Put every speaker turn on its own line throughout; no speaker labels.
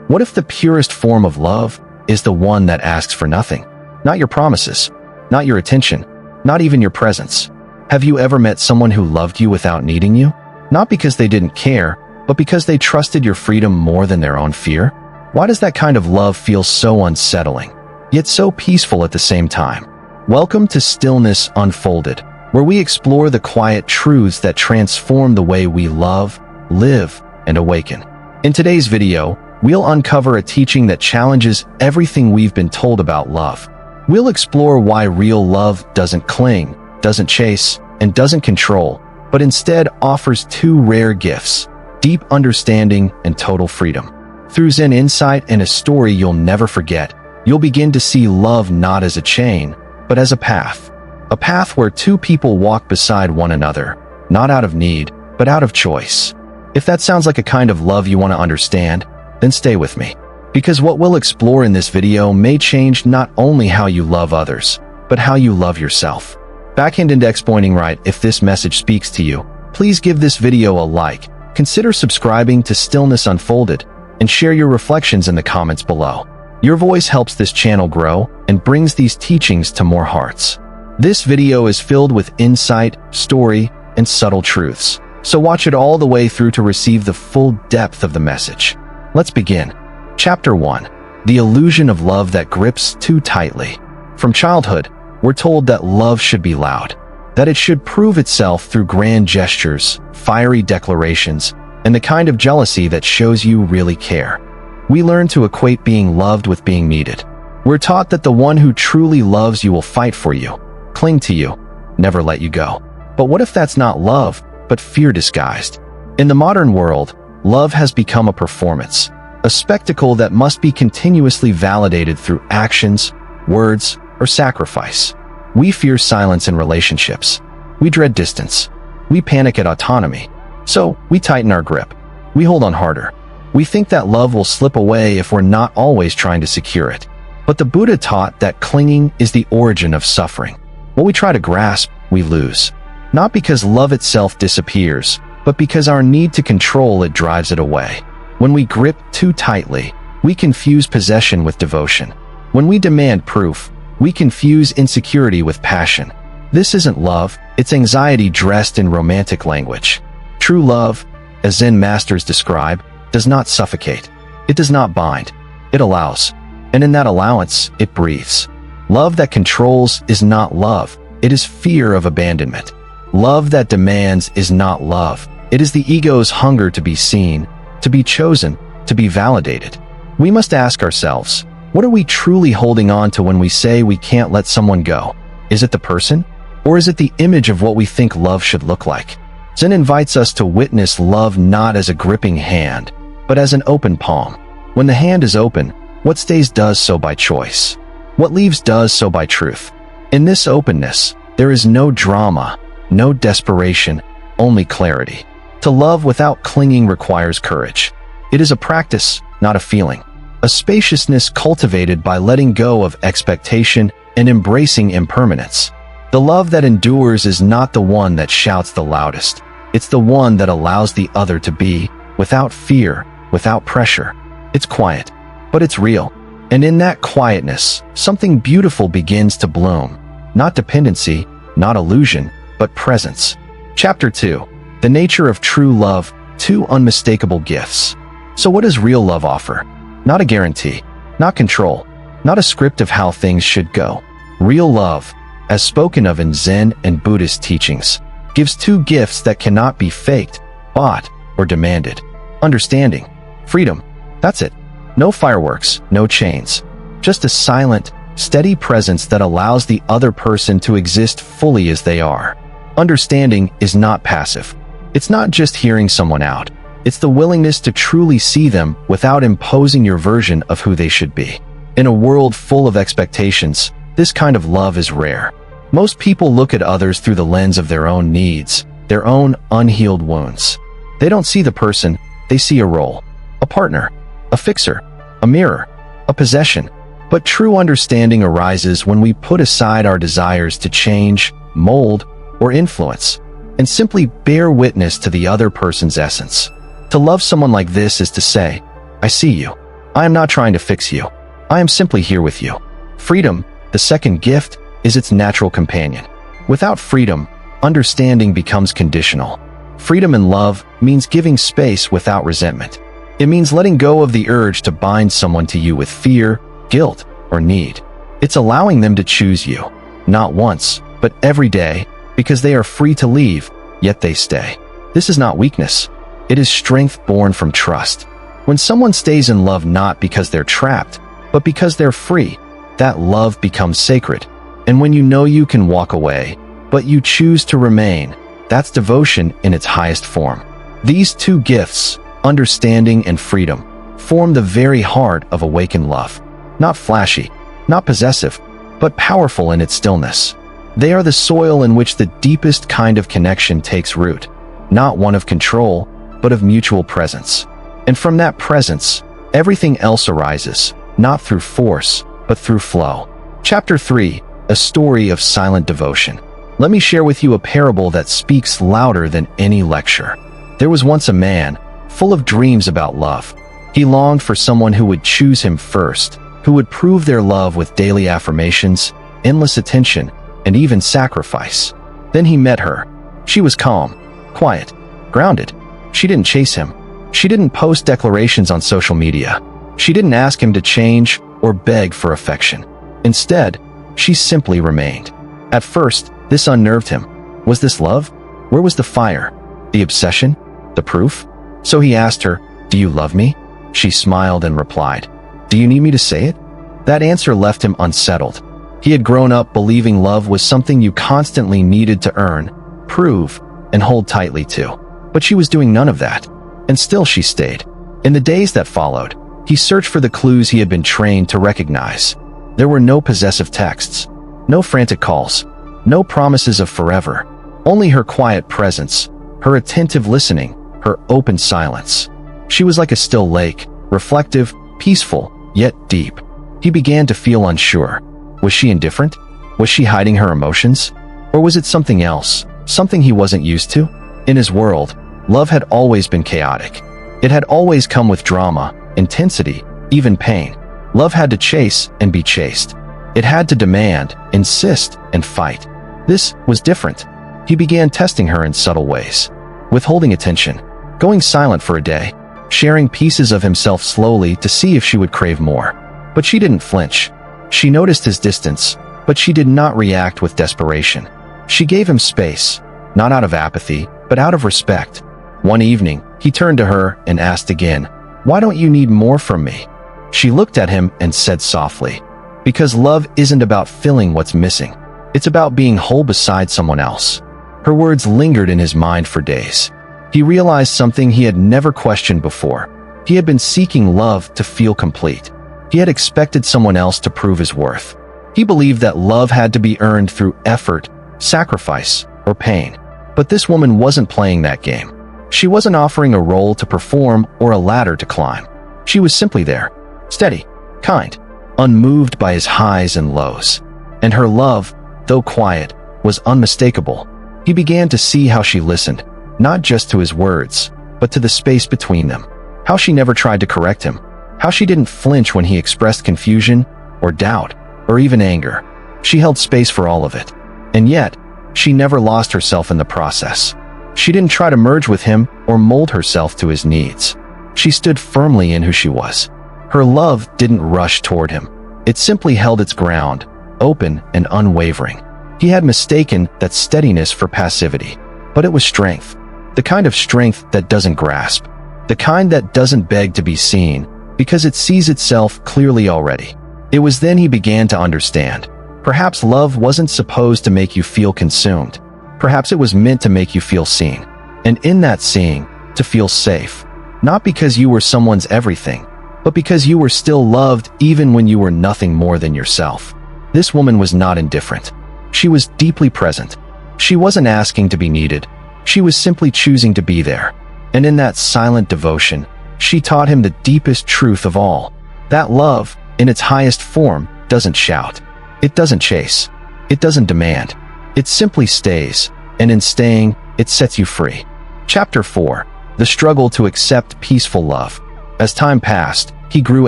What if the purest form of love is the one that asks for nothing? Not your promises, not your attention, not even your presence. Have you ever met someone who loved you without needing you? Not because they didn't care, but because they trusted your freedom more than their own fear? Why does that kind of love feel so unsettling, yet so peaceful at the same time? Welcome to Stillness Unfolded, where we explore the quiet truths that transform the way we love, live, and awaken. In today's video, we'll uncover a teaching that challenges everything we've been told about love. We'll explore why real love doesn't cling, doesn't chase, and doesn't control, but instead offers two rare gifts: deep understanding and total freedom. Through Zen insight and a story you'll never forget, you'll begin to see love not as a chain, but as a path. A path where two people walk beside one another, not out of need, but out of choice. If that sounds like a kind of love you want to understand, then stay with me. Because what we'll explore in this video may change not only how you love others, but how you love yourself. Backhand index pointing right. If this message speaks to you, please give this video a like, consider subscribing to Stillness Unfolded, and share your reflections in the comments below. Your voice helps this channel grow and brings these teachings to more hearts. This video is filled with insight, story, and subtle truths, so watch it all the way through to receive the full depth of the message. Let's begin. Chapter 1. The Illusion of Love That Grips Too Tightly. From childhood, we're told that love should be loud, that it should prove itself through grand gestures, fiery declarations, and the kind of jealousy that shows you really care. We learn to equate being loved with being needed. We're taught that the one who truly loves you will fight for you, cling to you, never let you go. But what if that's not love, but fear disguised? In the modern world, love has become a performance, a spectacle that must be continuously validated through actions, words, or sacrifice. We fear silence in relationships. We dread distance. We panic at autonomy. So, we tighten our grip. We hold on harder. We think that love will slip away if we're not always trying to secure it. But the Buddha taught that clinging is the origin of suffering. What we try to grasp, we lose. Not because love itself disappears, but because our need to control it drives it away. When we grip too tightly, we confuse possession with devotion. When we demand proof, we confuse insecurity with passion. This isn't love, it's anxiety dressed in romantic language. True love, as Zen masters describe, does not suffocate. It does not bind. It allows. And in that allowance, it breathes. Love that controls is not love. It is fear of abandonment. Love that demands is not love. It is the ego's hunger to be seen, to be chosen, to be validated. We must ask ourselves, what are we truly holding on to when we say we can't let someone go? Is it the person? Or is it the image of what we think love should look like? Zen invites us to witness love not as a gripping hand, but as an open palm. When the hand is open, what stays does so by choice. What leaves does so by truth. In this openness, there is no drama, no desperation, only clarity. To love without clinging requires courage. It is a practice, not a feeling. A spaciousness cultivated by letting go of expectation and embracing impermanence. The love that endures is not the one that shouts the loudest. It's the one that allows the other to be, without fear, without pressure. It's quiet, but it's real. And in that quietness, something beautiful begins to bloom. Not dependency, not illusion, but presence. Chapter 2. The Nature of True Love, Two Unmistakable Gifts. So what does real love offer? Not a guarantee, not control, not a script of how things should go. Real love, as spoken of in Zen and Buddhist teachings, gives two gifts that cannot be faked, bought, or demanded. Understanding, freedom, that's it. No fireworks, no chains. Just a silent, steady presence that allows the other person to exist fully as they are. Understanding is not passive. It's not just hearing someone out. It's the willingness to truly see them without imposing your version of who they should be. In a world full of expectations, this kind of love is rare. Most people look at others through the lens of their own needs, their own unhealed wounds. They don't see the person, they see a role, a partner, a fixer, a mirror, a possession. But true understanding arises when we put aside our desires to change, mold, or influence, and simply bear witness to the other person's essence. To love someone like this is to say, I see you. I am not trying to fix you. I am simply here with you. Freedom, the second gift, is its natural companion. Without freedom, understanding becomes conditional. Freedom in love means giving space without resentment. It means letting go of the urge to bind someone to you with fear, guilt, or need. It's allowing them to choose you, not once, but every day, because they are free to leave, yet they stay. This is not weakness. It is strength born from trust. When someone stays in love not because they're trapped, but because they're free, that love becomes sacred. And when you know you can walk away, but you choose to remain, that's devotion in its highest form. These two gifts, understanding and freedom, form the very heart of awakened love. Not flashy, not possessive, but powerful in its stillness. They are the soil in which the deepest kind of connection takes root, not one of control, but of mutual presence. And from that presence, everything else arises, not through force, but through flow. Chapter 3, A Story of Silent Devotion. Let me share with you a parable that speaks louder than any lecture. There was once a man, full of dreams about love. He longed for someone who would choose him first, who would prove their love with daily affirmations, endless attention, and even sacrifice. Then he met her. She was calm, quiet, grounded. She didn't chase him. She didn't post declarations on social media. She didn't ask him to change or beg for affection. Instead, she simply remained. At first, this unnerved him. Was this love? Where was the fire? The obsession? The proof? So he asked her, "Do you love me?" She smiled and replied, "Do you need me to say it?" That answer left him unsettled. He had grown up believing love was something you constantly needed to earn, prove, and hold tightly to. But she was doing none of that. And still she stayed. In the days that followed, he searched for the clues he had been trained to recognize. There were no possessive texts, no frantic calls, no promises of forever, only her quiet presence, her attentive listening, her open silence. She was like a still lake, reflective, peaceful, yet deep. He began to feel unsure. Was she indifferent? Was she hiding her emotions? Or was it something else, something he wasn't used to? In his world, love had always been chaotic. It had always come with drama, intensity, even pain. Love had to chase and be chased. It had to demand, insist, and fight. This was different. He began testing her in subtle ways. Withholding attention, going silent for a day, sharing pieces of himself slowly to see if she would crave more. But she didn't flinch. She noticed his distance, but she did not react with desperation. She gave him space, not out of apathy, but out of respect. One evening, he turned to her and asked again, "Why don't you need more from me?" She looked at him and said softly, "Because love isn't about filling what's missing. It's about being whole beside someone else." Her words lingered in his mind for days. He realized something he had never questioned before. He had been seeking love to feel complete. He had expected someone else to prove his worth. He believed that love had to be earned through effort, sacrifice, or pain. But this woman wasn't playing that game. She wasn't offering a role to perform or a ladder to climb. She was simply there, steady, kind, unmoved by his highs and lows. And her love, though quiet, was unmistakable. He began to see how she listened, not just to his words, but to the space between them. How she never tried to correct him. How she didn't flinch when he expressed confusion, or doubt, or even anger. She held space for all of it. And yet, she never lost herself in the process. She didn't try to merge with him or mold herself to his needs. She stood firmly in who she was. Her love didn't rush toward him. It simply held its ground, open and unwavering. He had mistaken that steadiness for passivity, but it was strength. The kind of strength that doesn't grasp. The kind that doesn't beg to be seen, because it sees itself clearly already. It was then he began to understand. Perhaps love wasn't supposed to make you feel consumed. Perhaps it was meant to make you feel seen. And in that seeing, to feel safe. Not because you were someone's everything, but because you were still loved even when you were nothing more than yourself. This woman was not indifferent. She was deeply present. She wasn't asking to be needed. She was simply choosing to be there. And in that silent devotion, she taught him the deepest truth of all. That love, in its highest form, doesn't shout. It doesn't chase. It doesn't demand. It simply stays, and in staying, it sets you free. Chapter 4, The Struggle to Accept Peaceful Love. As time passed, he grew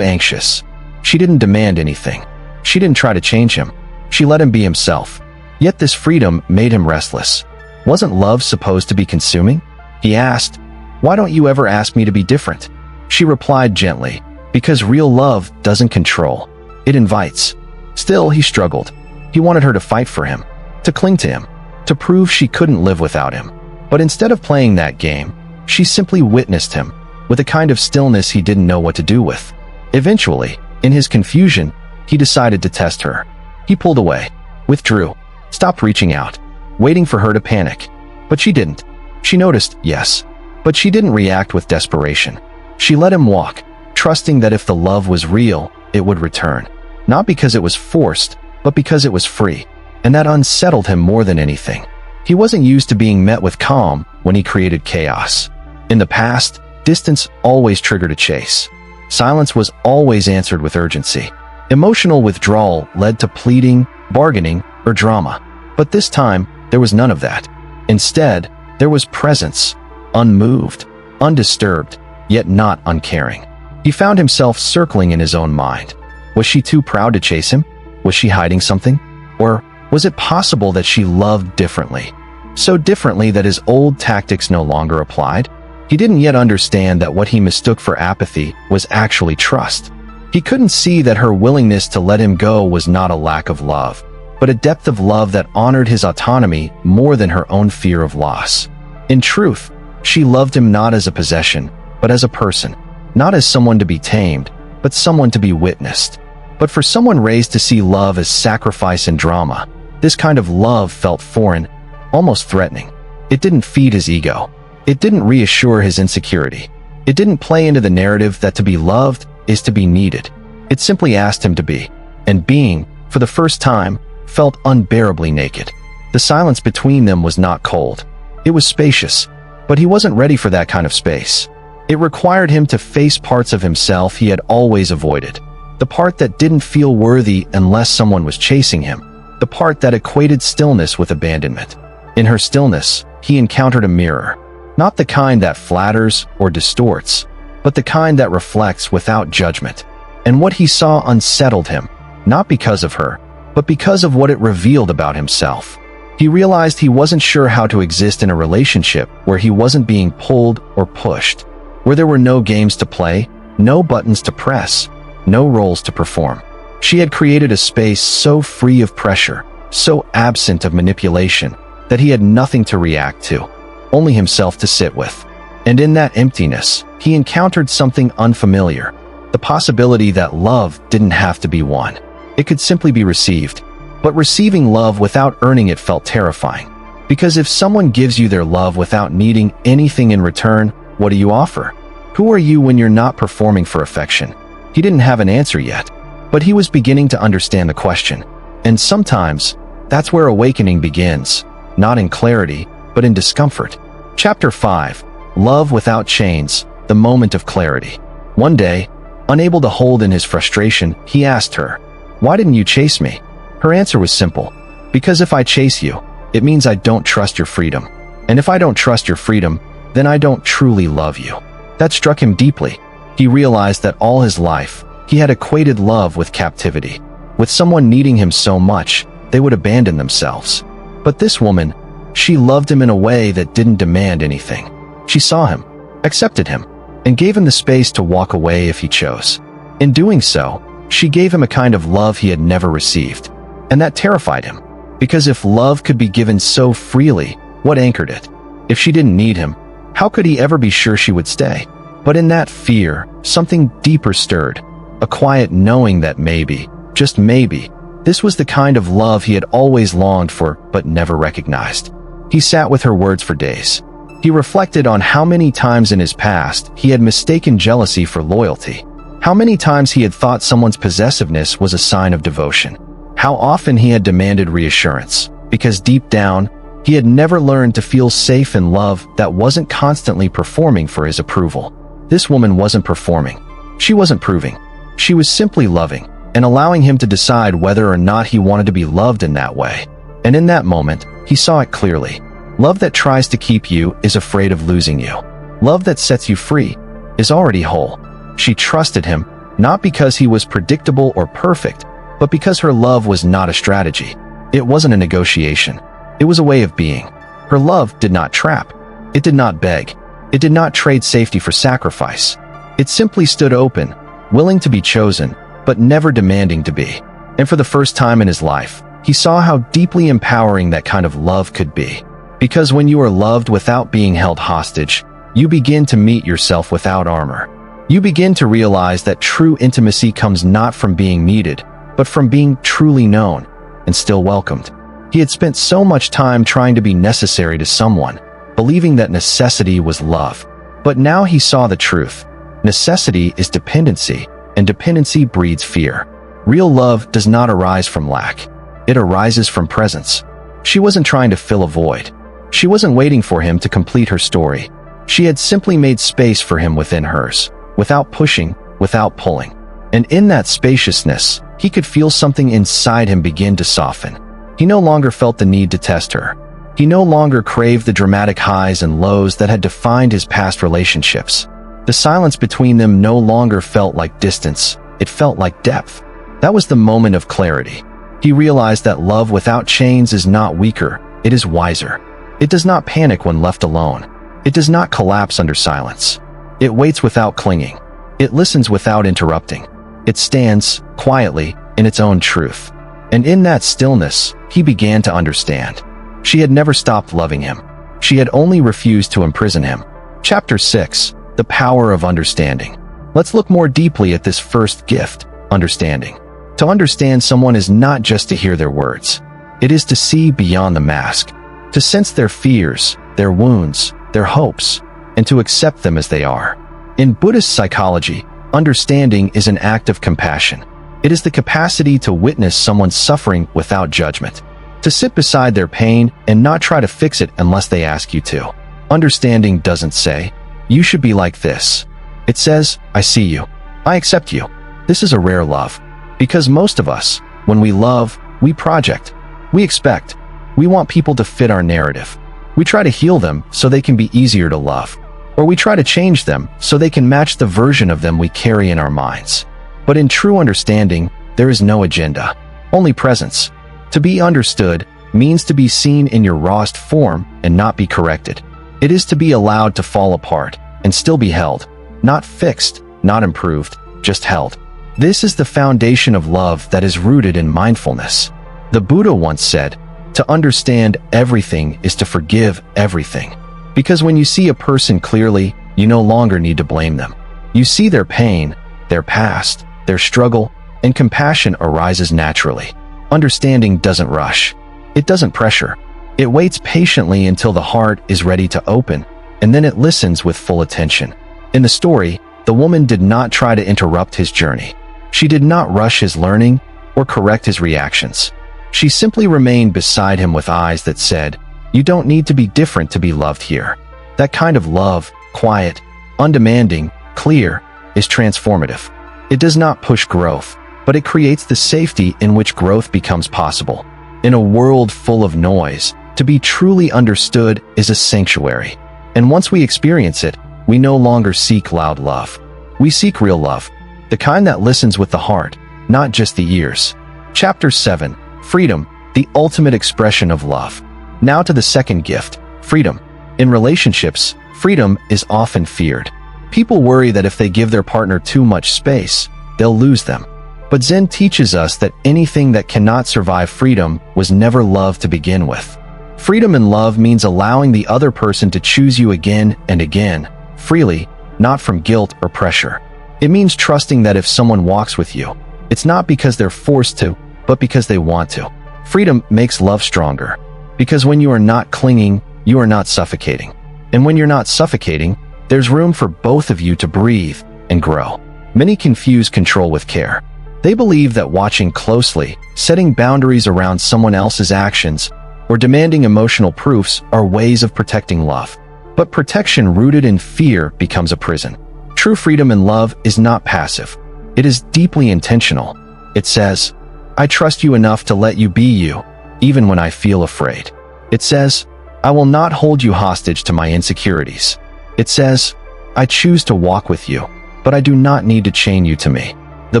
anxious. She didn't demand anything. She didn't try to change him. She let him be himself. Yet this freedom made him restless. Wasn't love supposed to be consuming? He asked, "Why don't you ever ask me to be different?" She replied gently, "Because real love doesn't control. It invites." Still, he struggled. He wanted her to fight for him, to cling to him, to prove she couldn't live without him. But instead of playing that game, she simply witnessed him, with a kind of stillness he didn't know what to do with. Eventually, in his confusion, he decided to test her. He pulled away, withdrew, stopped reaching out, waiting for her to panic. But she didn't. She noticed, yes, but she didn't react with desperation. She let him walk, trusting that if the love was real, it would return. Not because it was forced, but because it was free. And that unsettled him more than anything. He wasn't used to being met with calm when he created chaos. In the past, distance always triggered a chase. Silence was always answered with urgency. Emotional withdrawal led to pleading, bargaining, or drama. But this time, there was none of that. Instead, there was presence, unmoved, undisturbed, yet not uncaring. He found himself circling in his own mind. Was she too proud to chase him? Was she hiding something? Or was it possible that she loved differently? So differently that his old tactics no longer applied? He didn't yet understand that what he mistook for apathy was actually trust. He couldn't see that her willingness to let him go was not a lack of love, but a depth of love that honored his autonomy more than her own fear of loss. In truth, she loved him not as a possession, but as a person. Not as someone to be tamed, but someone to be witnessed. But for someone raised to see love as sacrifice and drama, this kind of love felt foreign, almost threatening. It didn't feed his ego. It didn't reassure his insecurity. It didn't play into the narrative that to be loved is to be needed. It simply asked him to be. And being, for the first time, felt unbearably naked. The silence between them was not cold. It was spacious, but he wasn't ready for that kind of space. It required him to face parts of himself he had always avoided. The part that didn't feel worthy unless someone was chasing him. The part that equated stillness with abandonment. In her stillness, he encountered a mirror. Not the kind that flatters or distorts, but the kind that reflects without judgment. And what he saw unsettled him, not because of her, but because of what it revealed about himself. He realized he wasn't sure how to exist in a relationship where he wasn't being pulled or pushed, where there were no games to play, no buttons to press, no roles to perform. She had created a space so free of pressure, so absent of manipulation, that he had nothing to react to, only himself to sit with. And in that emptiness, he encountered something unfamiliar, the possibility that love didn't have to be won. It could simply be received. But receiving love without earning it felt terrifying. Because if someone gives you their love without needing anything in return, what do you offer? Who are you when you're not performing for affection? He didn't have an answer yet, but he was beginning to understand the question. And sometimes, that's where awakening begins, not in clarity, but in discomfort. Chapter 5. Love Without Chains, the Moment of Clarity. One day, unable to hold in his frustration, he asked her, "Why didn't you chase me?" Her answer was simple. "Because if I chase you, it means I don't trust your freedom. And if I don't trust your freedom, then I don't truly love you." That struck him deeply. He realized that all his life, he had equated love with captivity. With someone needing him so much, they would abandon themselves. But this woman, she loved him in a way that didn't demand anything. She saw him, accepted him, and gave him the space to walk away if he chose. In doing so, she gave him a kind of love he had never received. And that terrified him, because if love could be given so freely, what anchored it? If she didn't need him, how could he ever be sure she would stay? But in that fear, something deeper stirred, a quiet knowing that maybe, just maybe, this was the kind of love he had always longed for but never recognized. He sat with her words for days. He reflected on how many times in his past he had mistaken jealousy for loyalty, how many times he had thought someone's possessiveness was a sign of devotion. How often he had demanded reassurance, because deep down, he had never learned to feel safe in love that wasn't constantly performing for his approval. This woman wasn't performing. She wasn't proving. She was simply loving, and allowing him to decide whether or not he wanted to be loved in that way. And in that moment, he saw it clearly. Love that tries to keep you is afraid of losing you. Love that sets you free is already whole. She trusted him, not because he was predictable or perfect, but because her love was not a strategy. It wasn't a negotiation. It was a way of being. Her love did not trap. It did not beg. It did not trade safety for sacrifice. It simply stood open, willing to be chosen, but never demanding to be. And for the first time in his life, he saw how deeply empowering that kind of love could be. Because when you are loved without being held hostage, you begin to meet yourself without armor. You begin to realize that true intimacy comes not from being needed, but from being truly known and still welcomed. He had spent so much time trying to be necessary to someone, believing that necessity was love. But now he saw the truth. Necessity is dependency, and dependency breeds fear. Real love does not arise from lack. It arises from presence. She wasn't trying to fill a void. She wasn't waiting for him to complete her story. She had simply made space for him within hers, without pushing, without pulling. And in that spaciousness, he could feel something inside him begin to soften. He no longer felt the need to test her. He no longer craved the dramatic highs and lows that had defined his past relationships. The silence between them no longer felt like distance. It felt like depth. That was the moment of clarity. He realized that love without chains is not weaker, it is wiser. It does not panic when left alone. It does not collapse under silence. It waits without clinging. It listens without interrupting. It stands, quietly, in its own truth. And in that stillness, he began to understand. She had never stopped loving him. She had only refused to imprison him. Chapter 6. The Power of Understanding. Let's look more deeply at this first gift, understanding. To understand someone is not just to hear their words. It is to see beyond the mask, to sense their fears, their wounds, their hopes, and to accept them as they are. In Buddhist psychology, understanding is an act of compassion. It is the capacity to witness someone's suffering without judgment, to sit beside their pain and not try to fix it unless they ask you to. Understanding doesn't say, "You should be like this." It says, "I see you. I accept you." This is a rare love. Because most of us, when we love, we project. We expect. We want people to fit our narrative. We try to heal them so they can be easier to love. Or we try to change them so they can match the version of them we carry in our minds. But in true understanding, there is no agenda, only presence. To be understood means to be seen in your rawest form and not be corrected. It is to be allowed to fall apart and still be held, not fixed, not improved, just held. This is the foundation of love that is rooted in mindfulness. The Buddha once said, "To understand everything is to forgive everything." Because when you see a person clearly, you no longer need to blame them. You see their pain, their past, their struggle, and compassion arises naturally. Understanding doesn't rush. It doesn't pressure. It waits patiently until the heart is ready to open, and then it listens with full attention. In the story, the woman did not try to interrupt his journey. She did not rush his learning or correct his reactions. She simply remained beside him with eyes that said, "You don't need to be different to be loved here." That kind of love, quiet, undemanding, clear, is transformative. It does not push growth, but it creates the safety in which growth becomes possible. In a world full of noise, to be truly understood is a sanctuary. And once we experience it, we no longer seek loud love. We seek real love, the kind that listens with the heart, not just the ears. Chapter 7. Freedom, the ultimate expression of love. Now to the second gift, freedom. In relationships, freedom is often feared. People worry that if they give their partner too much space, they'll lose them. But Zen teaches us that anything that cannot survive freedom was never love to begin with. Freedom in love means allowing the other person to choose you again and again, freely, not from guilt or pressure. It means trusting that if someone walks with you, it's not because they're forced to, but because they want to. Freedom makes love stronger. Because when you are not clinging, you are not suffocating. And when you're not suffocating, there's room for both of you to breathe and grow. Many confuse control with care. They believe that watching closely, setting boundaries around someone else's actions, or demanding emotional proofs are ways of protecting love. But protection rooted in fear becomes a prison. True freedom in love is not passive. It is deeply intentional. It says, "I trust you enough to let you be you, even when I feel afraid." It says, "I will not hold you hostage to my insecurities." It says, "I choose to walk with you, but I do not need to chain you to me. The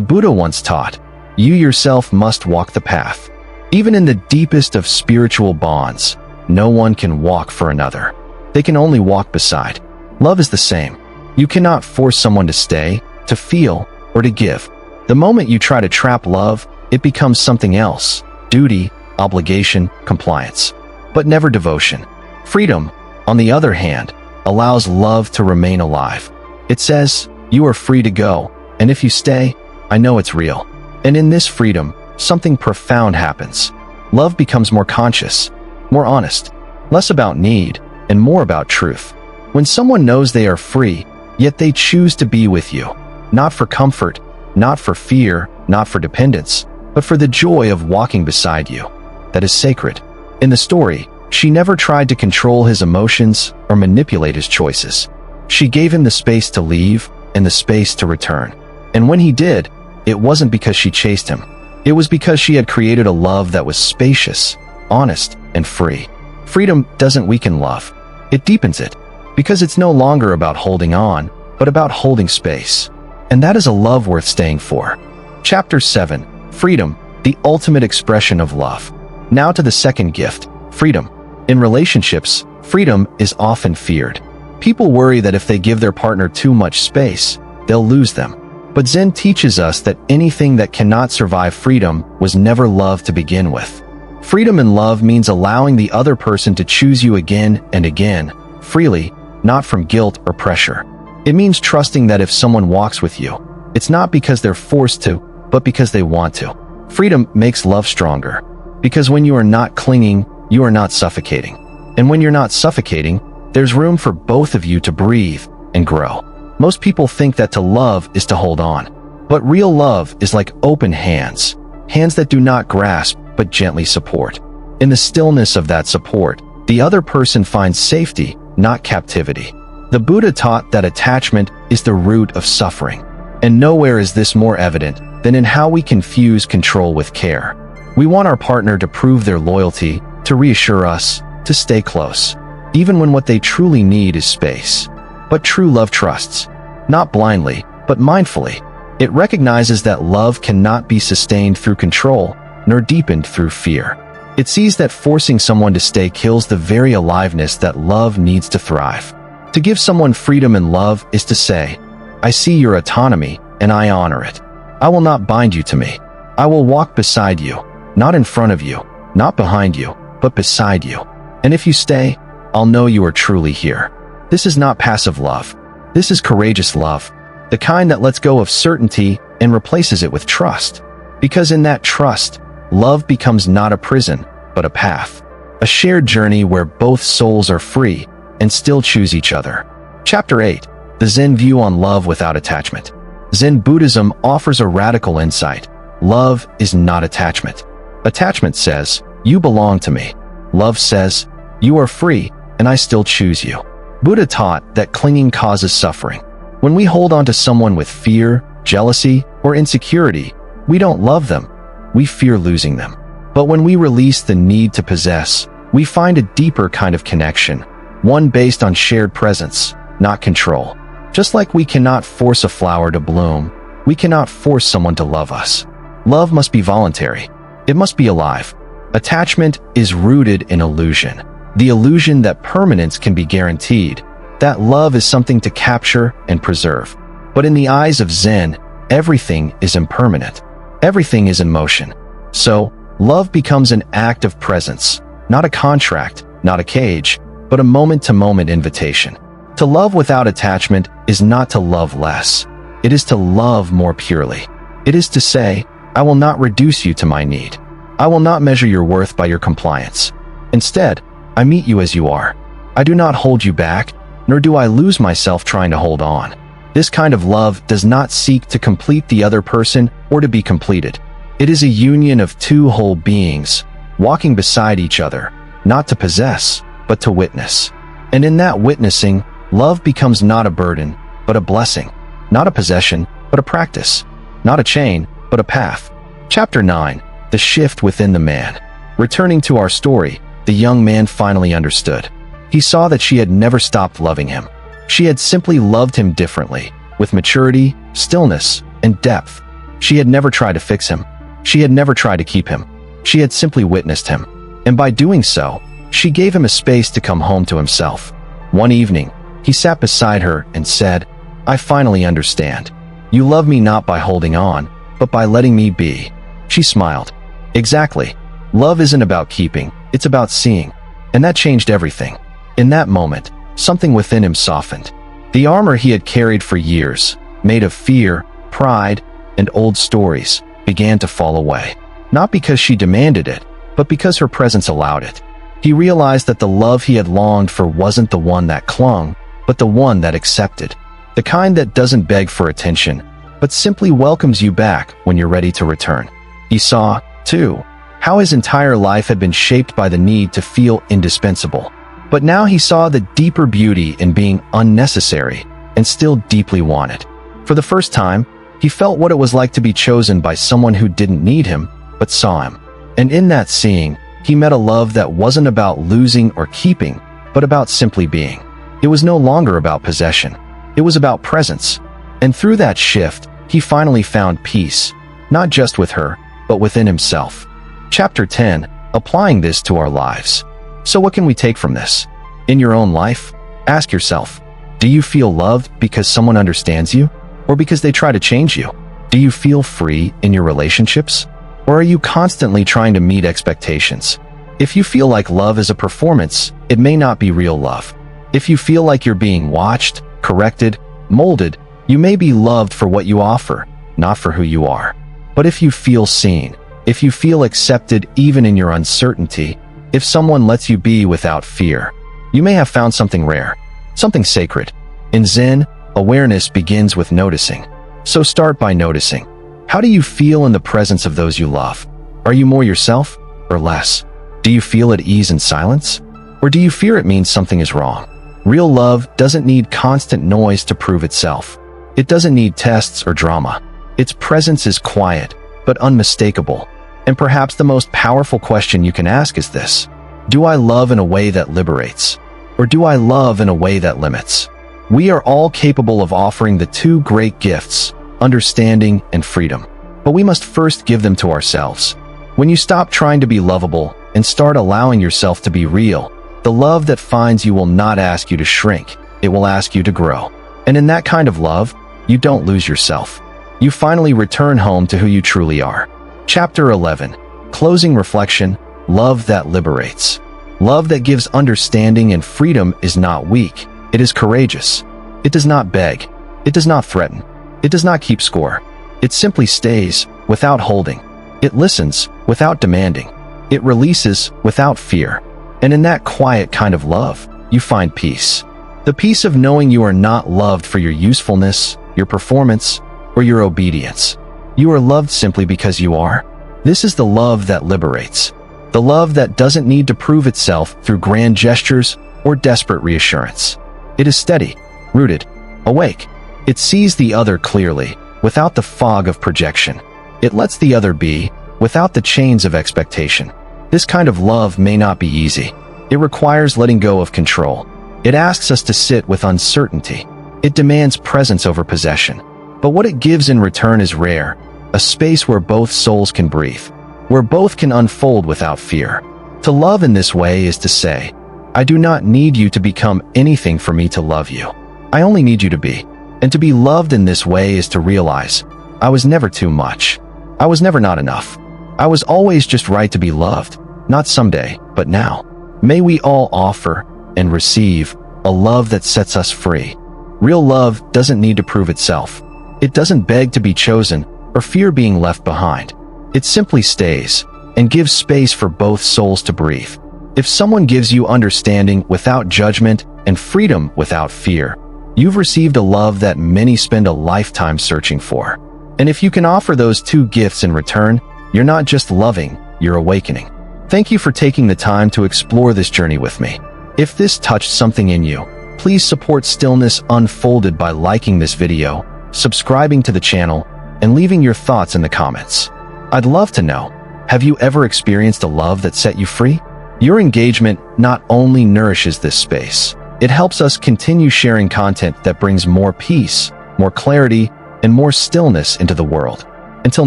Buddha once taught, you yourself must walk the path. Even in the deepest of spiritual bonds, no one can walk for another. They can only walk beside. Love is the same. You cannot force someone to stay, to feel, or to give. The moment you try to trap love, it becomes something else: duty, obligation, compliance. But never devotion. Freedom, on the other hand, allows love to remain alive. It says, you are free to go, and if you stay, I know it's real. And in this freedom, something profound happens. Love becomes more conscious, more honest, less about need, and more about truth. When someone knows they are free, yet they choose to be with you, not for comfort, not for fear, not for dependence, but for the joy of walking beside you, that is sacred. In the story, she never tried to control his emotions or manipulate his choices. She gave him the space to leave and the space to return. And when he did, it wasn't because she chased him. It was because she had created a love that was spacious, honest, and free. Freedom doesn't weaken love. It deepens it, because it's no longer about holding on, but about holding space. And that is a love worth staying for. Chapter 7. Freedom, the ultimate expression of love. Now to the second gift, freedom. In relationships, freedom is often feared. People worry that if they give their partner too much space, they'll lose them. But Zen teaches us that anything that cannot survive freedom was never love to begin with. Freedom in love means allowing the other person to choose you again and again, freely, not from guilt or pressure. It means trusting that if someone walks with you, it's not because they're forced to, but because they want to. Freedom makes love stronger, because when you are not clinging, you are not suffocating. And when you're not suffocating, there's room for both of you to breathe and grow. Most people think that to love is to hold on. But real love is like open hands, hands that do not grasp but gently support. In the stillness of that support, the other person finds safety, not captivity. The Buddha taught that attachment is the root of suffering. And nowhere is this more evident than in how we confuse control with care. We want our partner to prove their loyalty, to reassure us, to stay close, even when what they truly need is space. But true love trusts, not blindly, but mindfully. It recognizes that love cannot be sustained through control, nor deepened through fear. It sees that forcing someone to stay kills the very aliveness that love needs to thrive. To give someone freedom in love is to say, I see your autonomy, and I honor it. I will not bind you to me. I will walk beside you, not in front of you, not behind you, but beside you. And if you stay, I'll know you are truly here. This is not passive love. This is courageous love, the kind that lets go of certainty and replaces it with trust. Because in that trust, love becomes not a prison, but a path. A shared journey where both souls are free and still choose each other. Chapter 8. The Zen view on love without attachment. Zen Buddhism offers a radical insight. Love is not attachment. Attachment says, you belong to me. Love says, you are free, and I still choose you. Buddha taught that clinging causes suffering. When we hold on to someone with fear, jealousy, or insecurity, we don't love them. We fear losing them. But when we release the need to possess, we find a deeper kind of connection, one based on shared presence, not control. Just like we cannot force a flower to bloom, we cannot force someone to love us. Love must be voluntary. It must be alive. Attachment is rooted in illusion. The illusion that permanence can be guaranteed, that love is something to capture and preserve. But in the eyes of Zen, everything is impermanent. Everything is in motion. So, love becomes an act of presence, not a contract, not a cage, but a moment-to-moment invitation. To love without attachment is not to love less. It is to love more purely. It is to say, I will not reduce you to my need. I will not measure your worth by your compliance. Instead, I meet you as you are. I do not hold you back, nor do I lose myself trying to hold on. This kind of love does not seek to complete the other person or to be completed. It is a union of two whole beings, walking beside each other, not to possess, but to witness. And in that witnessing, love becomes not a burden, but a blessing. Not a possession, but a practice. Not a chain, but a path. Chapter 9. The shift within the man. Returning to our story, the young man finally understood. He saw that she had never stopped loving him. She had simply loved him differently, with maturity, stillness, and depth. She had never tried to fix him. She had never tried to keep him. She had simply witnessed him. And by doing so, she gave him a space to come home to himself. One evening, he sat beside her and said, "I finally understand. You love me not by holding on, but by letting me be." She smiled. Exactly. Love isn't about keeping, it's about seeing. And that changed everything. In that moment, something within him softened. The armor he had carried for years, made of fear, pride, and old stories, began to fall away. Not because she demanded it, but because her presence allowed it. He realized that the love he had longed for wasn't the one that clung, but the one that accepted. The kind that doesn't beg for attention, but simply welcomes you back when you're ready to return. He saw, too, how his entire life had been shaped by the need to feel indispensable. But now he saw the deeper beauty in being unnecessary and still deeply wanted. For the first time, he felt what it was like to be chosen by someone who didn't need him, but saw him. And in that seeing, he met a love that wasn't about losing or keeping, but about simply being. It was no longer about possession. It was about presence. And through that shift, he finally found peace, not just with her, but within himself. Chapter 10, applying this to our lives. So what can we take from this? In your own life, ask yourself, do you feel loved because someone understands you, or because they try to change you? Do you feel free in your relationships, or are you constantly trying to meet expectations? If you feel like love is a performance, it may not be real love. If you feel like you're being watched, corrected, molded, you may be loved for what you offer, not for who you are. But if you feel seen, if you feel accepted even in your uncertainty, if someone lets you be without fear, you may have found something rare, something sacred. In Zen, awareness begins with noticing. So start by noticing. How do you feel in the presence of those you love? Are you more yourself or less? Do you feel at ease in silence? Or do you fear it means something is wrong? Real love doesn't need constant noise to prove itself. It doesn't need tests or drama. Its presence is quiet, but unmistakable. And perhaps the most powerful question you can ask is this: do I love in a way that liberates? Or do I love in a way that limits? We are all capable of offering the two great gifts, understanding and freedom. But we must first give them to ourselves. When you stop trying to be lovable and start allowing yourself to be real, the love that finds you will not ask you to shrink, it will ask you to grow. And in that kind of love, you don't lose yourself. You finally return home to who you truly are. Chapter 11, Closing Reflection, Love that Liberates. Love that gives understanding and freedom is not weak, it is courageous. It does not beg. It does not threaten. It does not keep score. It simply stays, without holding. It listens, without demanding. It releases, without fear. And in that quiet kind of love, you find peace. The peace of knowing you are not loved for your usefulness, your performance, or your obedience. You are loved simply because you are. This is the love that liberates. The love that doesn't need to prove itself through grand gestures or desperate reassurance. It is steady, rooted, awake. It sees the other clearly, without the fog of projection. It lets the other be, without the chains of expectation. This kind of love may not be easy. It requires letting go of control. It asks us to sit with uncertainty. It demands presence over possession. But what it gives in return is rare, a space where both souls can breathe, where both can unfold without fear. To love in this way is to say, I do not need you to become anything for me to love you. I only need you to be. And to be loved in this way is to realize, I was never too much. I was never not enough. I was always just right to be loved, not someday, but now. May we all offer and receive a love that sets us free. Real love doesn't need to prove itself. It doesn't beg to be chosen or fear being left behind. It simply stays and gives space for both souls to breathe. If someone gives you understanding without judgment and freedom without fear, you've received a love that many spend a lifetime searching for. And if you can offer those two gifts in return, you're not just loving, you're awakening. Thank you for taking the time to explore this journey with me. If this touched something in you, please support Stillness Unfolded by liking this video, subscribing to the channel, and leaving your thoughts in the comments. I'd love to know, have you ever experienced a love that set you free? Your engagement not only nourishes this space, it helps us continue sharing content that brings more peace, more clarity, and more stillness into the world. Until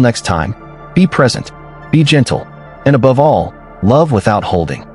next time, be present, be gentle, and above all, love without holding.